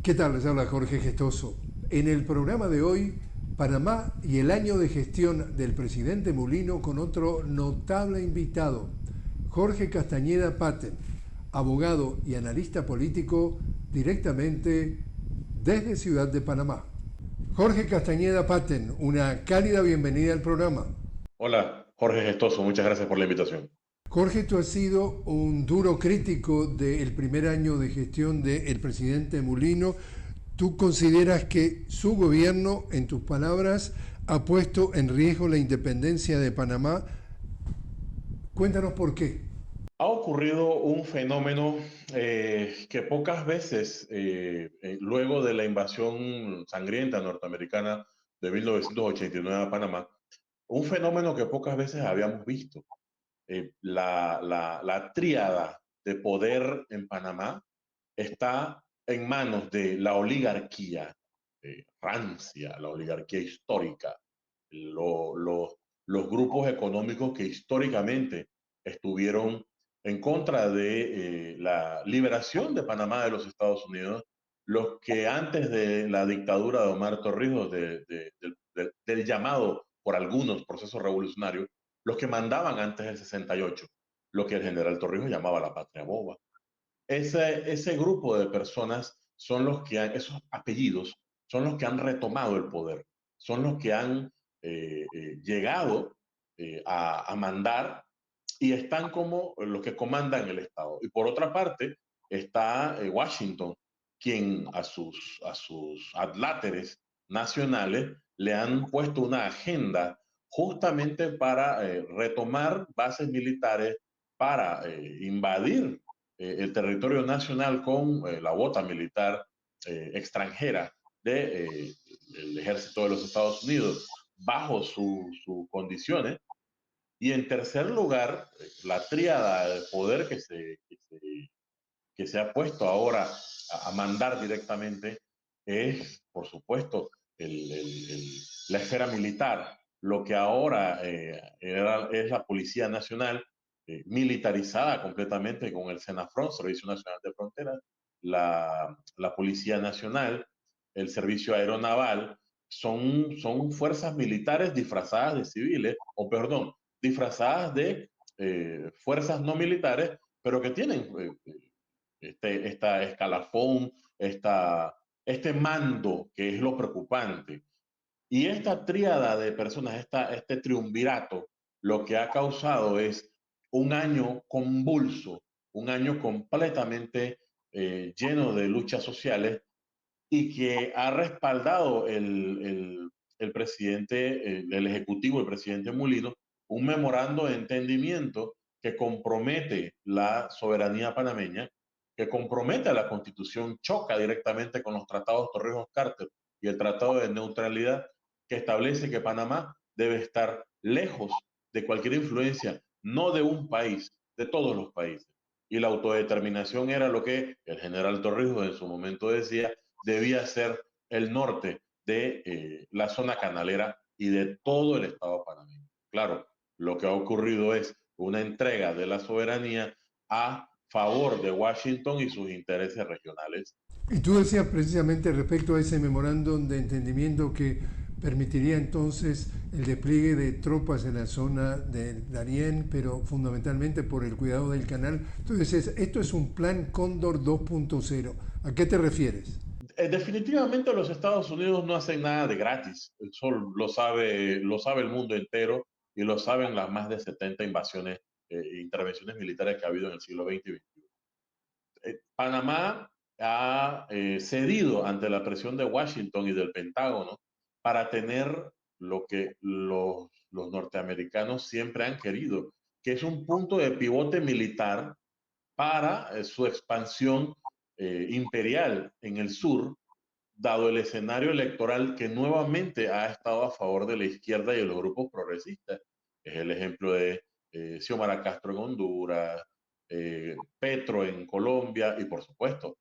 ¿Qué tal? Les habla Jorge Gestoso. En el programa de hoy, Panamá y el año de gestión del presidente Mulino con otro notable invitado, Jorge Castañeda Patten, abogado y analista político directamente desde Ciudad de Panamá. Jorge Castañeda Patten, una cálida bienvenida al programa. Hola, Jorge Gestoso, muchas gracias por la invitación. Jorge, tú has sido un duro crítico del primer año de gestión del presidente Mulino. ¿Tú consideras que su gobierno, en tus palabras, ha puesto en riesgo la independencia de Panamá? Cuéntanos por qué. Ha ocurrido un fenómeno que pocas veces, luego de la invasión sangrienta norteamericana de 1989 a Panamá, un fenómeno que pocas veces habíamos visto. La tríada de poder en Panamá está en manos de la oligarquía rancia, la oligarquía histórica, lo- lo- los grupos económicos que históricamente estuvieron en contra de la liberación de Panamá de los Estados Unidos, los que antes de la dictadura de Omar Torrijos, del llamado por algunos proceso revolucionario, los que mandaban antes del 68, lo que el general Torrijos llamaba la patria boba. Ese grupo de personas son los que han, esos apellidos son los que han retomado el poder, son los que han llegado a mandar y están como los que comandan el Estado. Y por otra parte está Washington, quien a sus adláteres nacionales le han puesto una agenda justamente para retomar bases militares, para invadir el territorio nacional con la bota militar extranjera del ejército de los Estados Unidos bajo sus condiciones. Y en tercer lugar, la tríada de poder que se ha puesto ahora a mandar directamente es, por supuesto, la esfera militar, lo que ahora es la Policía Nacional, militarizada completamente con el SENAFRON, Servicio Nacional de Fronteras, la Policía Nacional, el Servicio Aeronaval, son fuerzas militares disfrazadas de civiles, o perdón, disfrazadas de fuerzas no militares, pero que tienen esta escalafón, este mando, que es lo preocupante. Y esta tríada de personas, este triunvirato, lo que ha causado es un año convulso, un año completamente lleno de luchas sociales y que ha respaldado el presidente, el ejecutivo, el presidente Mulino, un memorando de entendimiento que compromete la soberanía panameña, que compromete a la Constitución, choca directamente con los tratados Torrijos-Carter y el Tratado de Neutralidad, que establece que Panamá debe estar lejos de cualquier influencia, no de un país, de todos los países. Y la autodeterminación era lo que el general Torrijos en su momento decía, debía ser el norte de la zona canalera y de todo el Estado panameño. Claro, lo que ha ocurrido es una entrega de la soberanía a favor de Washington y sus intereses regionales. Y tú decías precisamente respecto a ese memorándum de entendimiento que permitiría entonces el despliegue de tropas en la zona del Darién, pero fundamentalmente por el cuidado del canal. Entonces, esto es un plan Cóndor 2.0. ¿A qué te refieres? Definitivamente los Estados Unidos no hacen nada de gratis. Eso lo sabe el mundo entero y lo saben las más de 70 invasiones e intervenciones militares que ha habido en el siglo XX y XXI. Panamá ha cedido ante la presión de Washington y del Pentágono para tener lo que los norteamericanos siempre han querido, que es un punto de pivote militar para su expansión imperial en el sur, dado el escenario electoral que nuevamente ha estado a favor de la izquierda y de los grupos progresistas. Es el ejemplo de Xiomara Castro en Honduras, Petro en Colombia y, por supuesto,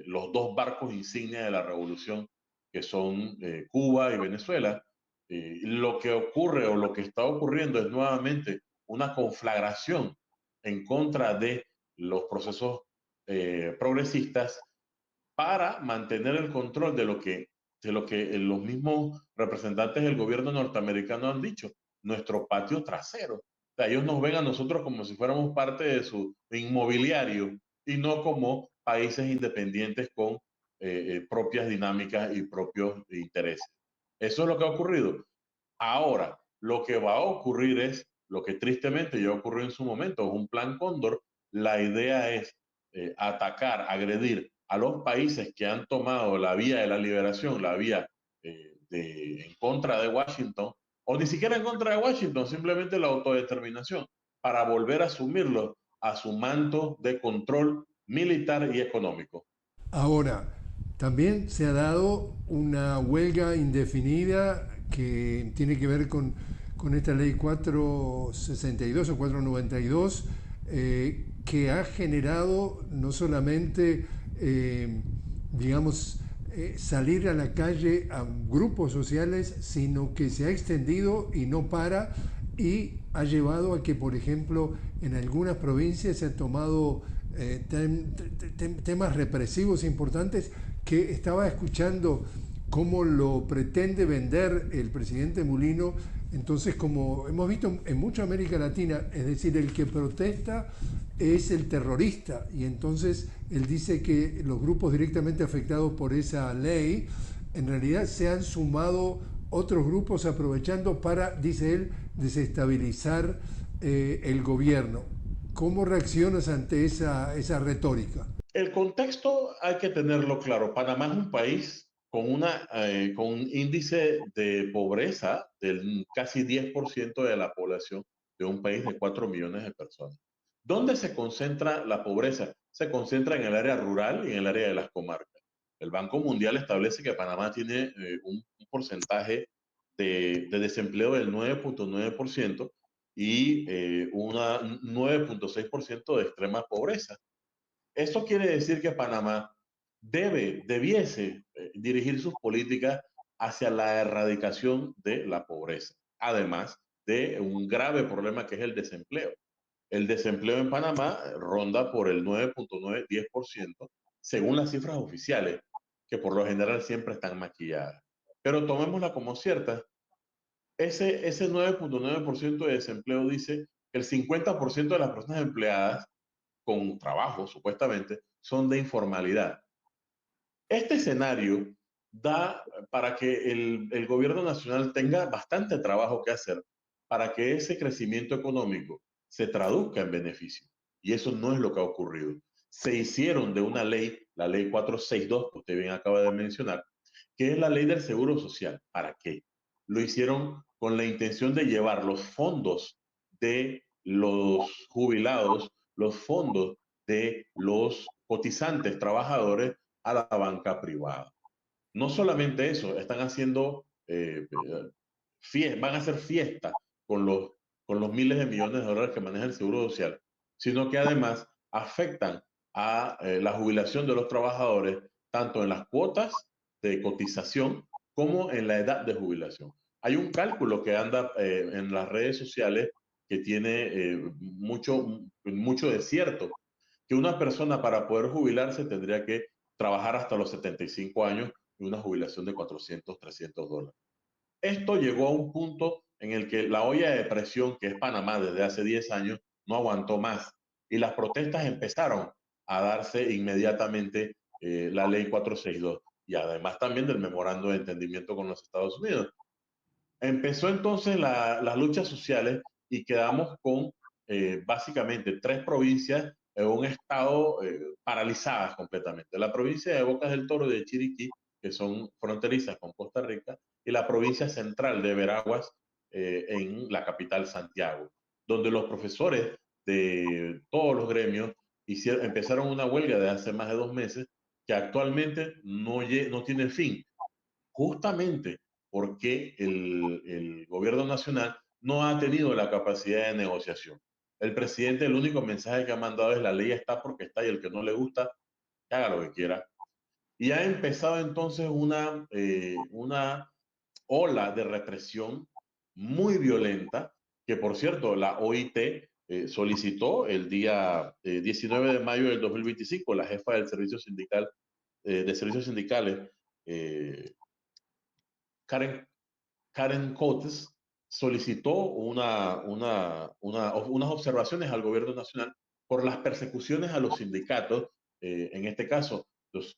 los dos barcos insignia de la revolución que son Cuba y Venezuela. Lo que ocurre o lo que está ocurriendo es nuevamente una conflagración en contra de los procesos progresistas para mantener el control de lo que los mismos representantes del gobierno norteamericano han dicho, nuestro patio trasero. O sea, ellos nos ven a nosotros como si fuéramos parte de su inmobiliario y no como países independientes con propias dinámicas y propios intereses. Eso es lo que ha ocurrido. Ahora, lo que va a ocurrir es lo que tristemente ya ocurrió en su momento, es un plan Cóndor. La idea es atacar, agredir a los países que han tomado la vía de la liberación, la vía en contra de Washington, o ni siquiera en contra de Washington, simplemente la autodeterminación, para volver a asumirlo a su manto de control militar y económico. Ahora, también se ha dado una huelga indefinida que tiene que ver con esta ley 462 o 492, que ha generado no solamente, digamos, salir a la calle a grupos sociales, sino que se ha extendido y no para, y ha llevado a que, por ejemplo, en algunas provincias se han tomado temas represivos importantes que estaba escuchando cómo lo pretende vender el presidente Mulino. Entonces, como hemos visto en mucha América Latina, es decir, el que protesta es el terrorista, y entonces él dice que los grupos directamente afectados por esa ley en realidad se han sumado otros grupos aprovechando para, dice él, desestabilizar el gobierno. ¿Cómo reaccionas ante esa retórica? El contexto hay que tenerlo claro. Panamá es un país con un índice de pobreza del casi 10% de la población de un país de 4 millones de personas. ¿Dónde se concentra la pobreza? Se concentra en el área rural y en el área de las comarcas. El Banco Mundial establece que Panamá tiene un porcentaje de desempleo del 9.9% y un 9.6% de extrema pobreza. Eso quiere decir que Panamá debiese dirigir sus políticas hacia la erradicación de la pobreza, además de un grave problema que es el desempleo. El desempleo en Panamá ronda por el 9.9-10%, según las cifras oficiales, que por lo general siempre están maquilladas. Pero tomémosla como cierta. Ese 9.9% de desempleo dice que el 50% de las personas empleadas con trabajo, supuestamente, son de informalidad. Este escenario da para que el gobierno nacional tenga bastante trabajo que hacer para que ese crecimiento económico se traduzca en beneficio. Y eso no es lo que ha ocurrido. Se hicieron de una ley, la ley 462, que usted bien acaba de mencionar, que es la ley del seguro social. ¿Para qué? Lo hicieron con la intención de llevar los fondos de los jubilados, los fondos de los cotizantes trabajadores a la banca privada. No solamente eso, están haciendo, van a hacer fiesta con con los miles de millones de dólares que maneja el Seguro Social, sino que además afectan a la jubilación de los trabajadores, tanto en las cuotas de cotización como en la edad de jubilación. Hay un cálculo que anda en las redes sociales que tiene mucho de cierto, que una persona para poder jubilarse tendría que trabajar hasta los 75 años y una jubilación de 400, $300. Esto llegó a un punto en el que la olla de presión, que es Panamá desde hace 10 años, no aguantó más y las protestas empezaron a darse inmediatamente la ley 462 y además también del memorando de entendimiento con los Estados Unidos. Empezó entonces las luchas sociales y quedamos con básicamente tres provincias en un estado paralizadas completamente. La provincia de Bocas del Toro y de Chiriquí, que son fronterizas con Costa Rica, y la provincia central de Veraguas, en la capital Santiago, donde los profesores de todos los gremios empezaron una huelga de hace más de 2 meses que actualmente no tiene fin, justamente porque el gobierno nacional no ha tenido la capacidad de negociación. El presidente, el único mensaje que ha mandado es: la ley está porque está, y el que no le gusta, que haga lo que quiera. Y ha empezado entonces una ola de represión muy violenta, que por cierto la OIT solicitó el día 19 de mayo del 2025, la jefa del servicio sindical de Servicios Sindicales, Karen, Karen Coates, solicitó unas observaciones al gobierno nacional por las persecuciones a los sindicatos, en este caso,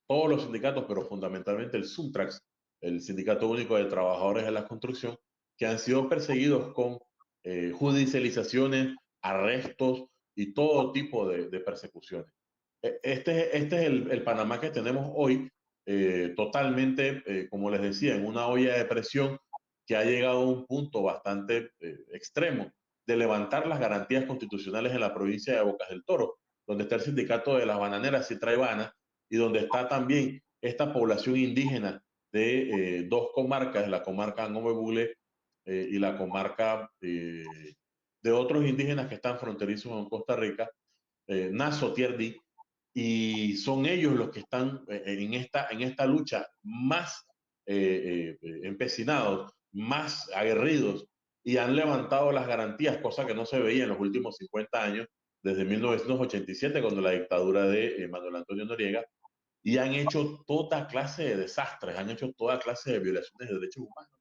todos los sindicatos, pero fundamentalmente el SUNTRAX, el Sindicato Único de Trabajadores de la Construcción, que han sido perseguidos con judicializaciones, arrestos y todo tipo de persecuciones. Este es el Panamá que tenemos hoy, totalmente, como les decía, en una olla de presión que ha llegado a un punto bastante extremo de levantar las garantías constitucionales en la provincia de Bocas del Toro, donde está el sindicato de las bananeras Citra y Bana, y donde está también esta población indígena de dos comarcas, la comarca Angome y la comarca de otros indígenas que están fronterizos en Costa Rica, Naso Tierdi, y son ellos los que están en esta lucha más empecinados, más aguerridos, y han levantado las garantías, cosa que no se veía en los últimos 50 años, desde 1987, cuando la dictadura de Manuel Antonio Noriega, y han hecho toda clase de desastres, han hecho toda clase de violaciones de derechos humanos.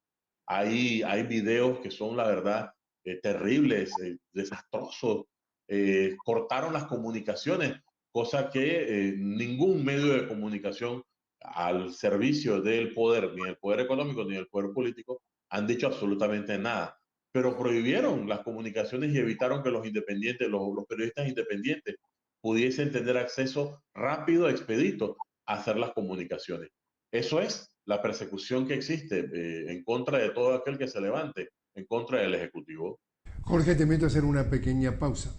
Hay videos que son, la verdad, terribles, desastrosos. Cortaron las comunicaciones, cosa que ningún medio de comunicación al servicio del poder, ni el poder económico, ni el poder político, han dicho absolutamente nada. Pero prohibieron las comunicaciones y evitaron que los independientes, los periodistas independientes, pudiesen tener acceso rápido, expedito a hacer las comunicaciones. Eso es la persecución que existe en contra de todo aquel que se levante en contra del Ejecutivo. Jorge, te meto a hacer una pequeña pausa.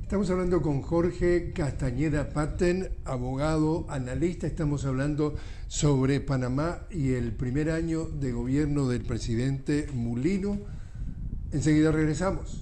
Estamos hablando con Jorge Castañeda Patten, abogado, analista. Estamos hablando sobre Panamá y el primer año de gobierno del presidente Mulino. Enseguida regresamos.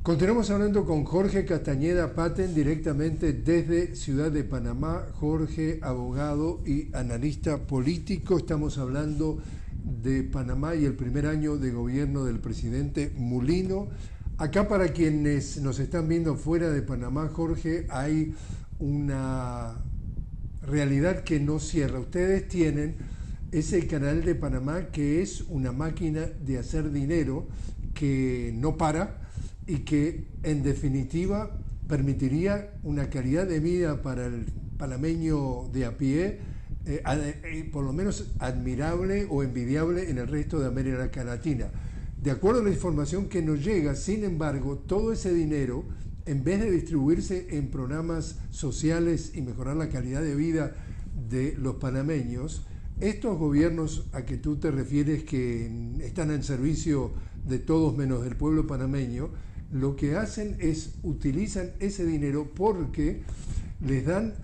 Continuamos hablando con Jorge Castañeda Patten directamente desde Ciudad de Panamá. Jorge, abogado y analista político. Estamos hablando de Panamá y el primer año de gobierno del presidente Mulino. Acá, para quienes nos están viendo fuera de Panamá, Jorge, hay una realidad que no cierra. Ustedes tienen ese canal de Panamá, que es una máquina de hacer dinero que no para y que en definitiva permitiría una calidad de vida para el panameño de a pie, por lo menos admirable o envidiable en el resto de América Latina. De acuerdo a la información que nos llega, sin embargo, todo ese dinero, en vez de distribuirse en programas sociales y mejorar la calidad de vida de los panameños, estos gobiernos a que tú te refieres, que están en servicio de todos menos del pueblo panameño, lo que hacen es utilizan ese dinero porque les dan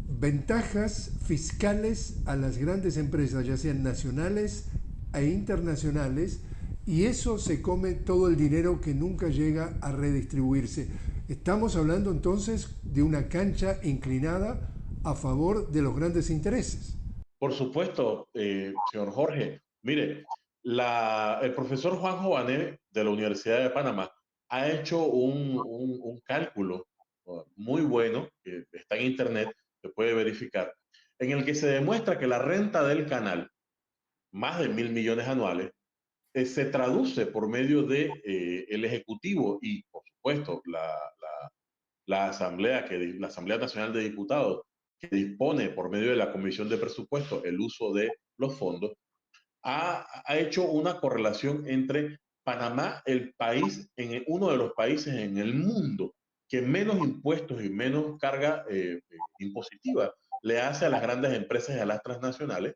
ventajas fiscales a las grandes empresas, ya sean nacionales e internacionales, y eso se come todo el dinero que nunca llega a redistribuirse. Estamos hablando entonces de una cancha inclinada a favor de los grandes intereses. Por supuesto, señor Jorge. Mire, el profesor Juan Jované de la Universidad de Panamá ha hecho un cálculo muy bueno, que está en internet, se puede verificar, en el que se demuestra que la renta del canal, más de 1.000 millones anuales, se traduce por medio de el Ejecutivo y, por supuesto, la Asamblea Nacional de Diputados, que dispone por medio de la Comisión de Presupuesto el uso de los fondos, ha hecho una correlación entre Panamá, el país, uno de los países en el mundo que menos impuestos y menos carga impositiva le hace a las grandes empresas y a las transnacionales,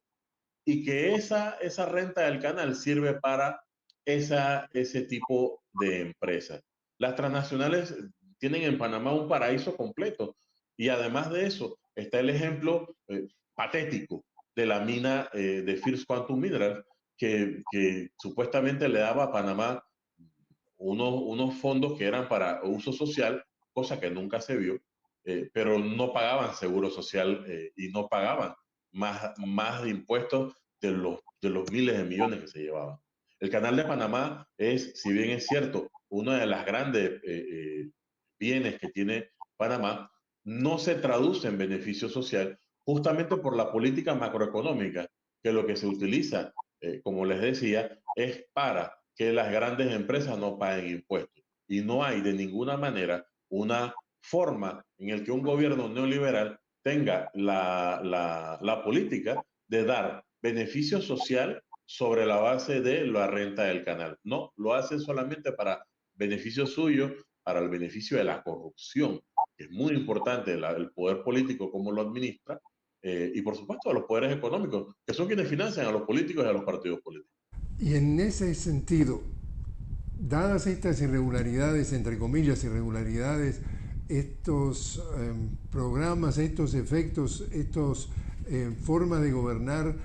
y que esa renta del canal sirve para ese tipo de empresas. Las transnacionales tienen en Panamá un paraíso completo, y además de eso, está el ejemplo patético de la mina de First Quantum Minerals, que supuestamente le daba a Panamá unos fondos que eran para uso social, cosa que nunca se vio, pero no pagaban seguro social y no pagaban más de impuestos de los miles de millones que se llevaban. El Canal de Panamá es, si bien es cierto, una de las grandes bienes que tiene Panamá, no se traduce en beneficio social justamente por la política macroeconómica, que lo que se utiliza, como les decía, es para que las grandes empresas no paguen impuestos. Y no hay de ninguna manera una forma en la que un gobierno neoliberal tenga la política de dar beneficio social sobre la base de la renta del canal. No, lo hacen solamente para beneficio suyo, para el beneficio de la corrupción, que es muy importante el poder político, cómo lo administra, y por supuesto a los poderes económicos, que son quienes financian a los políticos y a los partidos políticos. Y en ese sentido, dadas estas irregularidades, entre comillas, irregularidades, estos programas, estos efectos, estos formas de gobernar,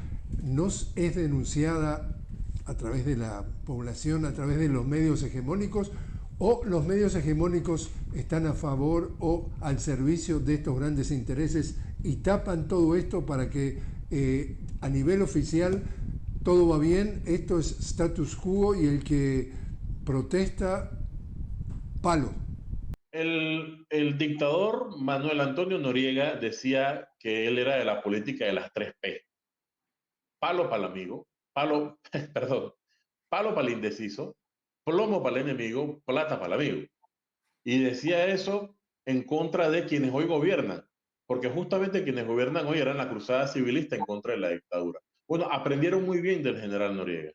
¿nos es denunciada a través de la población, a través de los medios hegemónicos, o los medios hegemónicos están a favor o al servicio de estos grandes intereses y tapan todo esto para que a nivel oficial todo va bien, esto es status quo y el que protesta, palo? El dictador Manuel Antonio Noriega decía que él era de la política de las tres P. Palo para el amigo, palo, perdón, palo para el indeciso, plomo para el enemigo, plata para el amigo. Y decía eso en contra de quienes hoy gobiernan, porque justamente quienes gobiernan hoy eran la cruzada civilista en contra de la dictadura. Bueno, aprendieron muy bien del general Noriega,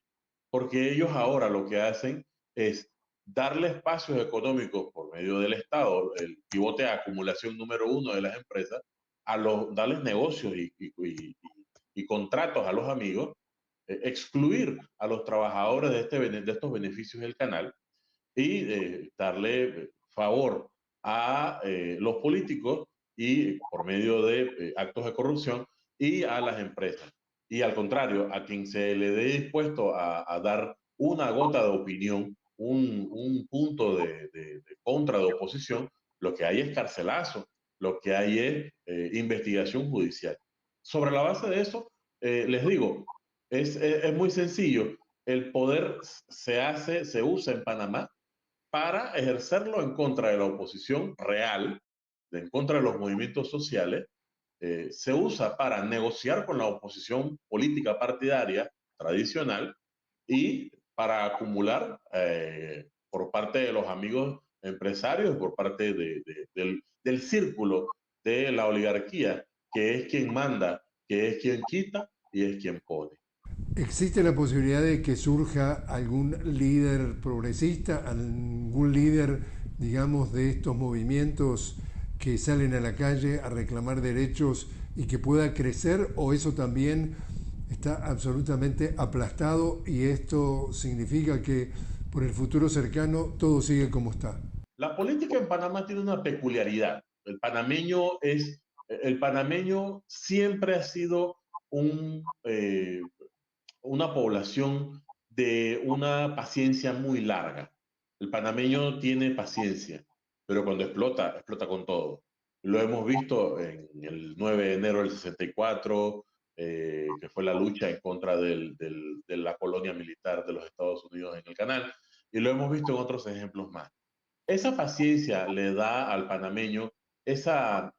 porque ellos ahora lo que hacen es darle espacios económicos por medio del Estado, el pivote de acumulación número uno de las empresas, darles negocios y contratos a los amigos, excluir a los trabajadores de estos beneficios del canal y darle favor a los políticos y por medio de actos de corrupción y a las empresas. Y al contrario, a quien se le dé dispuesto a dar una gota de opinión, un punto de contra de oposición, lo que hay es carcelazo, lo que hay es investigación judicial. Sobre la base de eso, les digo, es muy sencillo. El poder se usa en Panamá para ejercerlo en contra de la oposición real, en contra de los movimientos sociales, se usa para negociar con la oposición política partidaria tradicional y para acumular por parte de los amigos empresarios, por parte del círculo de la oligarquía, que es quien manda, que es quien quita y es quien pone. ¿Existe la posibilidad de que surja algún líder progresista, algún líder, digamos, de estos movimientos que salen a la calle a reclamar derechos y que pueda crecer, o eso también está absolutamente aplastado y esto significa que por el futuro cercano todo sigue como está? La política en Panamá tiene una peculiaridad. El panameño siempre ha sido una población de una paciencia muy larga. El panameño tiene paciencia, pero cuando explota, explota con todo. Lo hemos visto en el 9 de enero del 64, que fue la lucha en contra de la colonia militar de los Estados Unidos en el canal, y lo hemos visto en otros ejemplos más. Esa paciencia le da al panameño esa,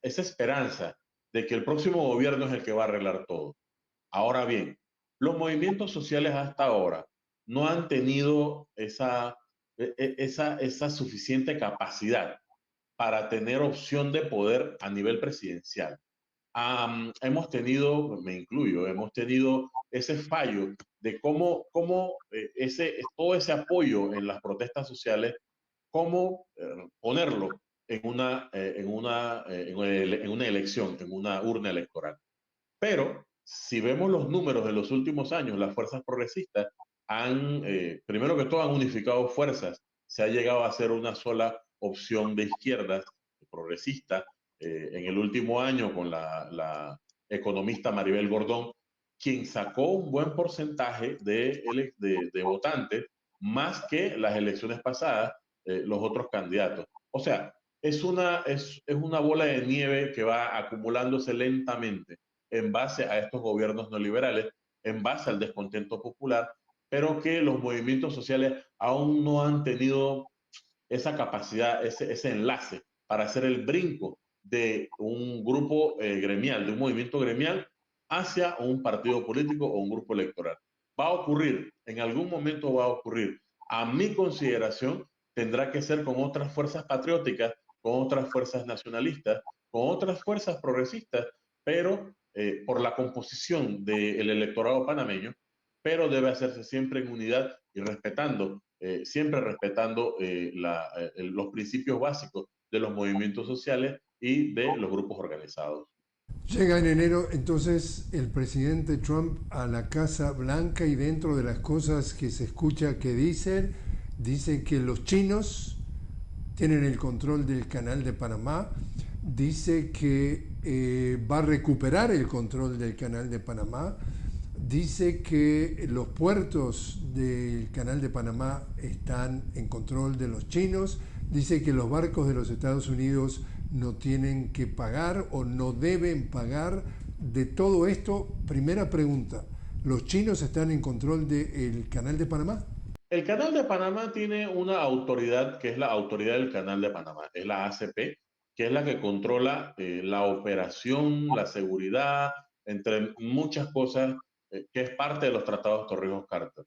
esa esperanza de que el próximo gobierno es el que va a arreglar todo. Ahora bien, los movimientos sociales hasta ahora no han tenido esa suficiente capacidad para tener opción de poder a nivel presidencial. Hemos tenido, me incluyo, hemos tenido ese fallo de cómo todo ese apoyo en las protestas sociales, cómo ponerlo en una elección, en una urna electoral. Pero si vemos los números de los últimos años, las fuerzas progresistas primero que todo, han unificado fuerzas. Se ha llegado a hacer una sola opción de izquierdas progresista en el último año con la economista Maribel Gordón, quien sacó un buen porcentaje de votantes, más que las elecciones pasadas, los otros candidatos. O sea, es una bola de nieve que va acumulándose lentamente en base a estos gobiernos neoliberales, en base al descontento popular, pero que los movimientos sociales aún no han tenido esa capacidad, ese enlace para hacer el brinco de un grupo gremial, de un movimiento gremial hacia un partido político o un grupo electoral. Va a ocurrir, en algún momento va a ocurrir. A mi consideración, tendrá que ser con otras fuerzas patrióticas, con otras fuerzas nacionalistas, con otras fuerzas progresistas, pero por la composición del electorado panameño, pero debe hacerse siempre en unidad y respetando, siempre respetando los principios básicos de los movimientos sociales y de los grupos organizados. Llega en enero entonces el presidente Trump a la Casa Blanca y dentro de las cosas que se escucha que dice que los chinos tienen el control del canal de Panamá, dice que va a recuperar el control del canal de Panamá, dice que los puertos del canal de Panamá están en control de los chinos, dice que los barcos de los Estados Unidos no tienen que pagar o no deben pagar. De todo esto, primera pregunta, ¿los chinos están en control del canal de Panamá? El Canal de Panamá tiene una autoridad que es la Autoridad del Canal de Panamá, es la ACP, que es la que controla la operación, la seguridad, entre muchas cosas, que es parte de los tratados Torrijos-Carter.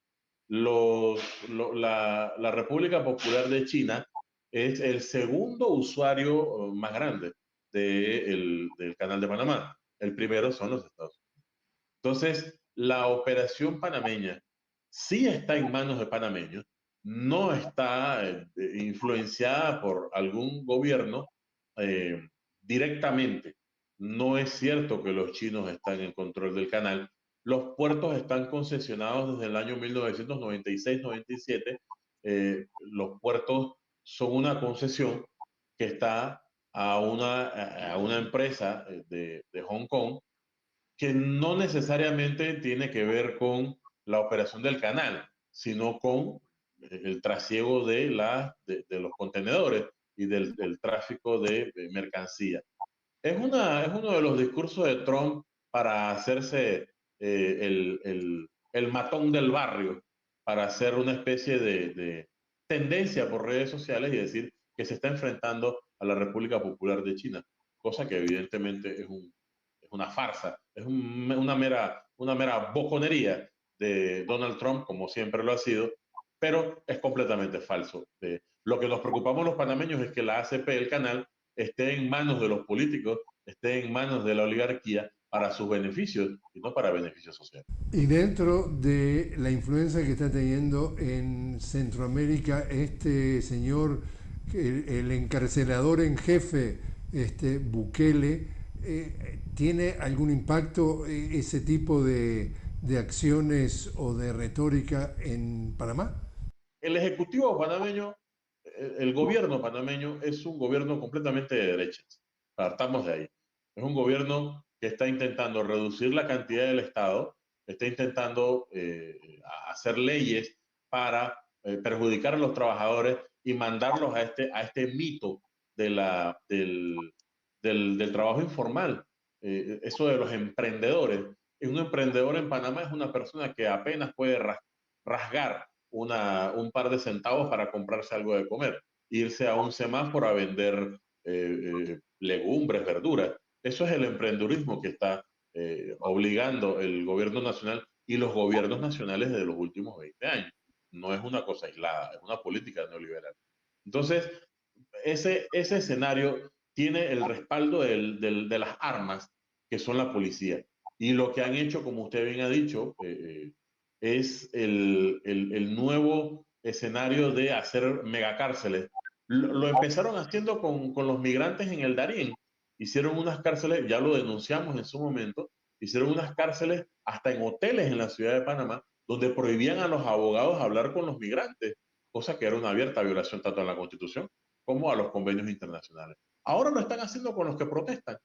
La República Popular de China es el segundo usuario más grande del Canal de Panamá. El primero son los Estados Unidos. Entonces, la operación panameña sí está en manos de panameños, no está influenciada por algún gobierno eh, directamente. No es cierto que los chinos están en control del canal. Los puertos están concesionados desde el año 1996-97. Los puertos son una concesión que está a una empresa de Hong Kong que no necesariamente tiene que ver con la operación del canal, sino con el trasiego de los contenedores y del tráfico de mercancía. Es uno de los discursos de Trump para hacerse el matón del barrio, para hacer una especie de tendencia por redes sociales y decir que se está enfrentando a la República Popular de China, cosa que evidentemente es una farsa, es una mera boconería de Donald Trump, como siempre lo ha sido, pero es completamente falso. Lo que nos preocupamos los panameños es que la ACP, el canal, esté en manos de los políticos, esté en manos de la oligarquía para sus beneficios y no para beneficios sociales. Y dentro de la influencia que está teniendo en Centroamérica este señor, el encarcelador en jefe, Bukele, ¿tiene algún impacto ese tipo de acciones o de retórica en Panamá? El Ejecutivo panameño, el gobierno panameño es un gobierno completamente de derechas. Partamos de ahí. Es un gobierno que está intentando reducir la cantidad del Estado, está intentando hacer leyes para perjudicar a los trabajadores y mandarlos a este mito del trabajo informal. Eso de los emprendedores. Un emprendedor en Panamá es una persona que apenas puede rasgar un par de centavos para comprarse algo de comer, irse a un semáforo a vender legumbres, verduras. Eso es el emprendedurismo que está obligando el gobierno nacional y los gobiernos nacionales de los últimos 20 años. No es una cosa aislada, es una política neoliberal. Entonces, ese escenario tiene el respaldo de las armas que son la policía. Y lo que han hecho, como usted bien ha dicho, es el nuevo escenario de hacer megacárceles. Lo empezaron haciendo con los migrantes en el Darién. Hicieron unas cárceles, ya lo denunciamos en su momento, hicieron unas cárceles hasta en hoteles en la ciudad de Panamá, donde prohibían a los abogados hablar con los migrantes, cosa que era una abierta violación tanto a la Constitución como a los convenios internacionales. Ahora lo están haciendo con los que protestan.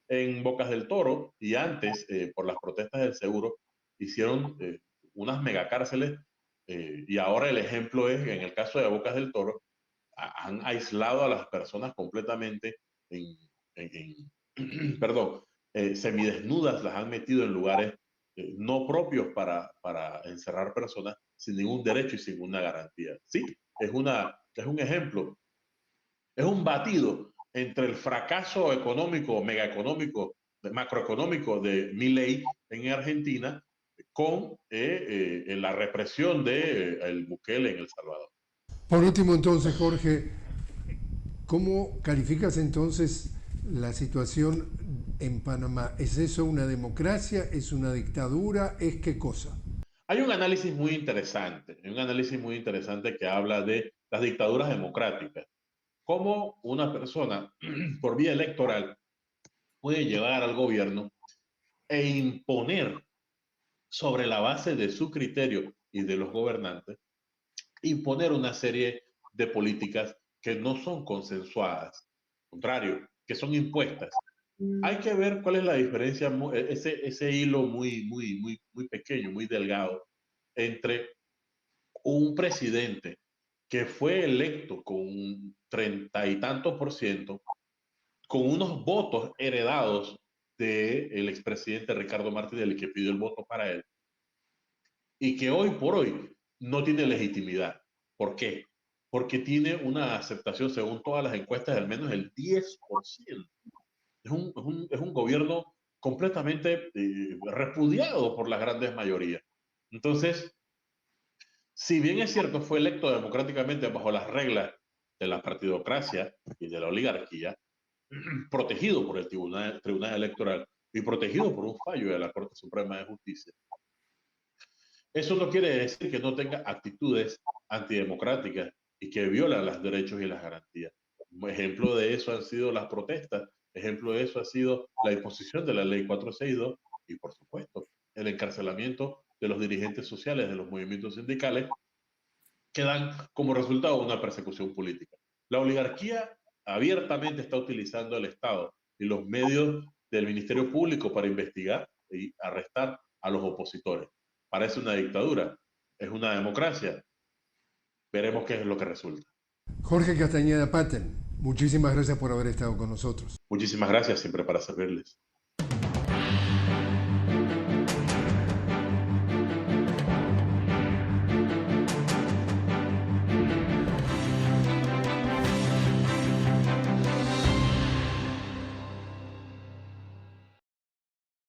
En Bocas del Toro y antes, por las protestas del seguro, hicieron unas megacárceles y ahora el ejemplo es, en el caso de Bocas del Toro, han aislado a las personas completamente perdón, semidesnudas, las han metido en lugares no propios para encerrar personas sin ningún derecho y sin ninguna garantía. Sí, es un ejemplo, es un batido entre el fracaso económico, megaeconómico, macroeconómico de Milei en Argentina con la represión de el Bukele en El Salvador. Por último, entonces, Jorge, ¿cómo calificas entonces la situación en Panamá? ¿Es eso una democracia? ¿Es una dictadura? ¿Es qué cosa? Hay un análisis muy interesante que habla de las dictaduras democráticas. Cómo una persona por vía electoral puede llegar al gobierno e imponer sobre la base de su criterio y de los gobernantes, imponer una serie de políticas que no son consensuadas, al contrario, que son impuestas. Hay que ver cuál es la diferencia, ese hilo muy pequeño, muy delgado, entre un presidente que fue electo con un 30 y tanto por ciento, con unos votos heredados del expresidente Ricardo Martinelli, que pidió el voto para él, y que hoy por hoy no tiene legitimidad. ¿Por qué? Porque tiene una aceptación, según todas las encuestas, de al menos el 10%. Es un gobierno completamente repudiado por las grandes mayorías. Entonces, si bien es cierto, fue electo democráticamente bajo las reglas de la partidocracia y de la oligarquía, protegido por el Tribunal Electoral y protegido por un fallo de la Corte Suprema de Justicia, eso no quiere decir que no tenga actitudes antidemocráticas y que violan los derechos y las garantías. Un ejemplo de eso han sido las protestas, ejemplo de eso ha sido la imposición de la ley 462 y, por supuesto, el encarcelamiento de los dirigentes sociales de los movimientos sindicales que dan como resultado una persecución política. La oligarquía abiertamente está utilizando el Estado y los medios del Ministerio Público para investigar y arrestar a los opositores. Parece una dictadura, es una democracia. Veremos qué es lo que resulta. Jorge Castañeda Patten, muchísimas gracias por haber estado con nosotros. Muchísimas gracias, siempre para servirles.